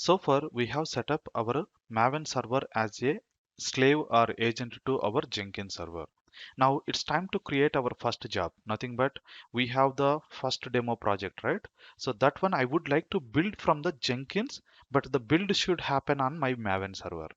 So far, we have set up our Maven server as a slave or agent to our Jenkins server. Now it's time to create our first job. Nothing but we have the first demo project, right? So that one I would like to build from the Jenkins, but the build should happen on my Maven server.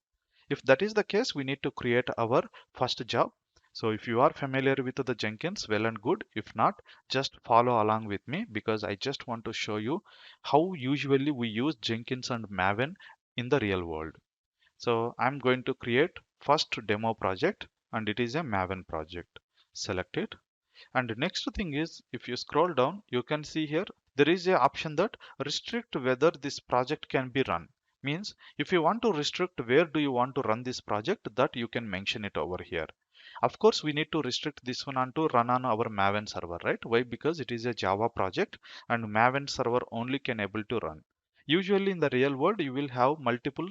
If that is the case, we need to create our first job. So if you are familiar with the Jenkins, well and good. If not, just follow along with me because I just want to show you how usually we use Jenkins and Maven in the real world. So I'm going to create first demo project and it is a Maven project. Select it. And next thing is, if you scroll down, you can see here there is a option that restrict whether this project can be run. Means if you want to restrict where do you want to run this project, that you can mention it over here. Of course, we need to restrict this one on to run on our Maven server, right? Why? Because it is a Java project and Maven server only can able to run. Usually in the real world, you will have multiple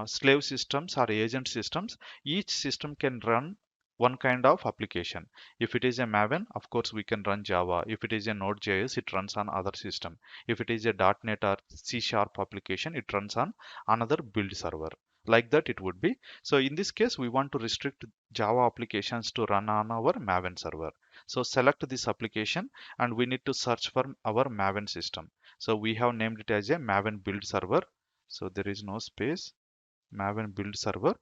slave systems or agent systems. Each system can run one kind of application. If it is a Maven, of course, we can run Java. If it is a Node.js, it runs on other system. If it is a .NET or C# application, it runs on another build server. Like that it would be. So in this case, we want to restrict Java applications to run on our Maven server. So select this application and we need to search for our Maven system. So we have named it as a Maven build server. So there is no space. Maven build server.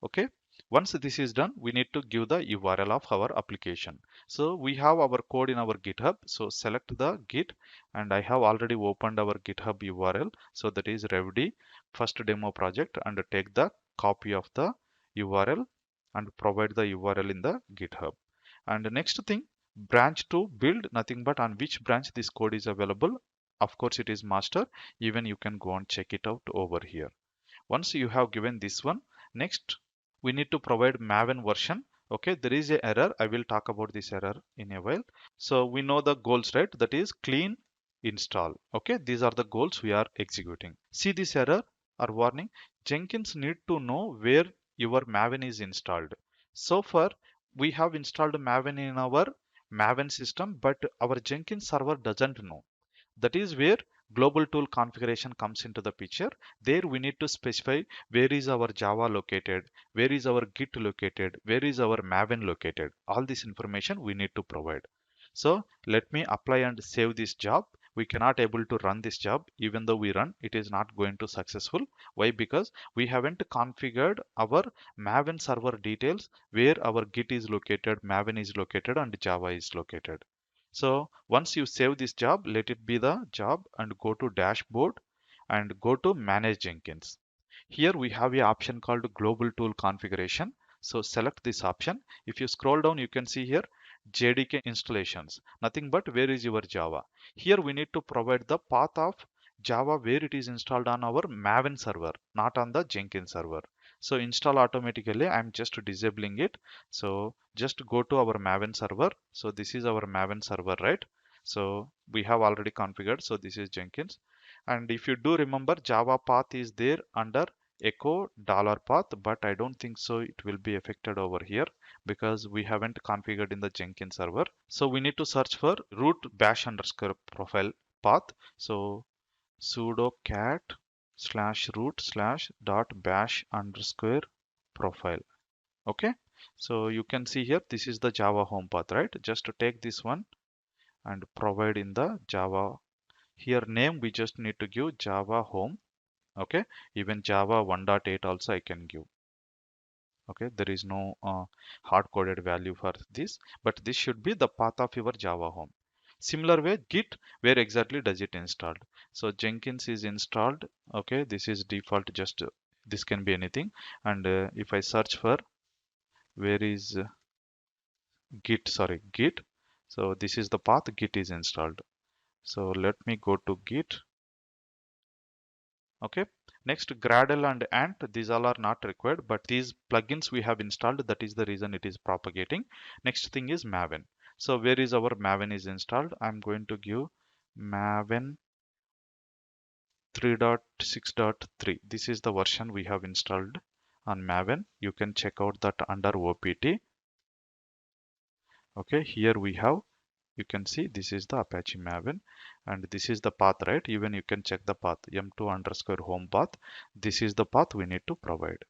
Okay. Once this is done, we need to give the URL of our application. So we have our code in our GitHub. So select the Git and I have already opened our GitHub URL. So that is revd first demo project and take the copy of the URL and provide the URL in the GitHub. And the next thing, branch to build, nothing but on which branch this code is available. Of course, it is master. Even you can go and check it out over here. Once you have given this one, next we need to provide Maven version. Okay, there is a error. I will talk about this error in a while. So we know the goals, right? That is clean install. Okay, these are the goals we are executing. See this error or warning. Jenkins need to know where your Maven is installed. So far, we have installed Maven in our Maven system, but our Jenkins server doesn't know. That is where global tool configuration comes into the picture. There we need to specify where is our Java located, where is our Git located, where is our Maven located. All this information we need to provide. So let me apply and save this job. We cannot able to run this job. Even though we run, it is not going to successful. Why? Because we haven't configured our Maven server details where our Git is located, Maven is located, and Java is located. So once you save this job, let it be the job and go to dashboard and go to manage Jenkins. Here we have a option called global tool configuration. So select this option. If you scroll down, you can see here JDK installations. Nothing but where is your Java. Here we need to provide the path of Java where it is installed on our Maven server, not on the Jenkins server. So install automatically. I'm just disabling it. So just go to our Maven server. So this is our Maven server, right? So we have already configured. So this is Jenkins. And if you do remember, Java path is there under echo $path, but I don't think so it will be affected over here because we haven't configured in the Jenkins server. So we need to search for root bash underscore profile path. So sudo cat /root /bash underscore profile. Okay, so you can see here this is the Java home path, right? Just to take this one and provide in the Java. Here name we just need to give Java home. Okay, even Java 1.8 also I can give. Okay, there is no hard coded value for this, but this should be the path of your Java home. Similar way, Git, where exactly does it installed? So Jenkins is installed. Okay, this is default, just this can be anything. And if I search for where is Git, sorry, Git. So this is the path Git is installed. So let me go to Git. Okay, next Gradle and Ant, these all are not required, but these plugins we have installed, that is the reason it is propagating. Next thing is Maven. So where is our Maven is installed? I'm going to give Maven 3.6.3. This is the version we have installed on Maven. You can check out that under OPT. Okay, here we have You can see this is the Apache Maven and this is the path, right? Even you can check the path m2 underscore home path. This is the path we need to provide.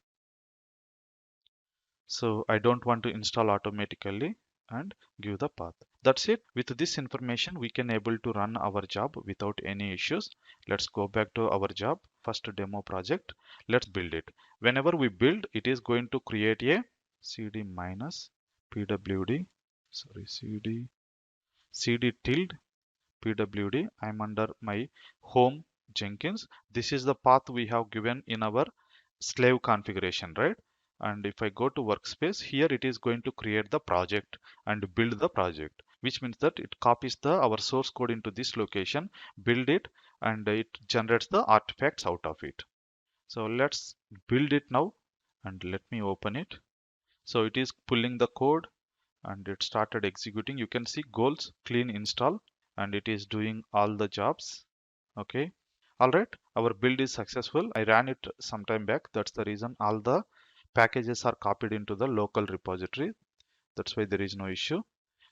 So I don't want to install automatically and give the path. That's it. With this information, we can able to run our job without any issues. Let's go back to our job, first demo project. Let's build it. Whenever we build, it is going to create a cd minus pwd, sorry, cd tilde pwd. I'm under my home Jenkins. This is the path we have given in our slave configuration, right? And if I go to workspace, here it is going to create the project and build the project, which means that it copies the our source code into this location, build it, and it generates the artifacts out of it. So let's build it now, and let me open it. So it is pulling the code and it started executing. You can see goals clean install and it is doing all the jobs. Okay, all right, our build is successful. I ran it some time back. That's the reason all the packages are copied into the local repository. That's why there is no issue.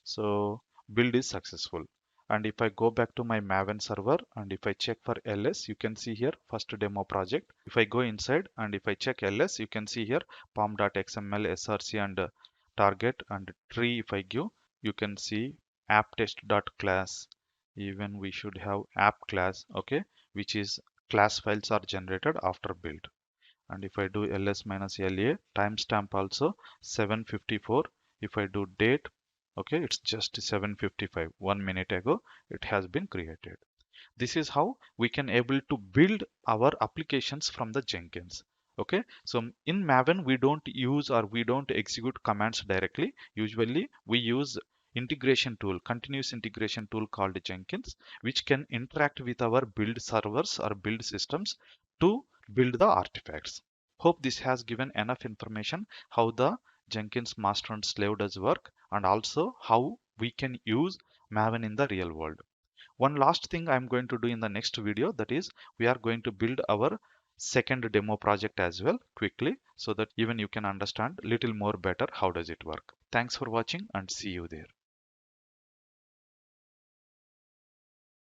So build is successful. And if I go back to my Maven server and if I check for ls, you can see here first demo project. If I go inside and if I check ls, you can see here pom.xml, src and target and tree. If I give, you can see app test.class. Even we should have app class, okay, which is class files are generated after build. And if I do ls minus la timestamp also 7:54. If I do date, okay, it's just 7:55, 1 minute ago it has been created. This is how we can able to build our applications from the Jenkins. Okay, so in Maven we don't use or we don't execute commands directly. Usually we use integration tool, continuous integration tool called Jenkins, which can interact with our build servers or build systems to build the artifacts. Hope this has given enough information how the Jenkins master and slave does work, and also how we can use Maven in the real world. One last thing I'm going to do in the next video, that is we are going to build our second demo project as well quickly, so that even you can understand little more better how does it work. Thanks for watching and see you there.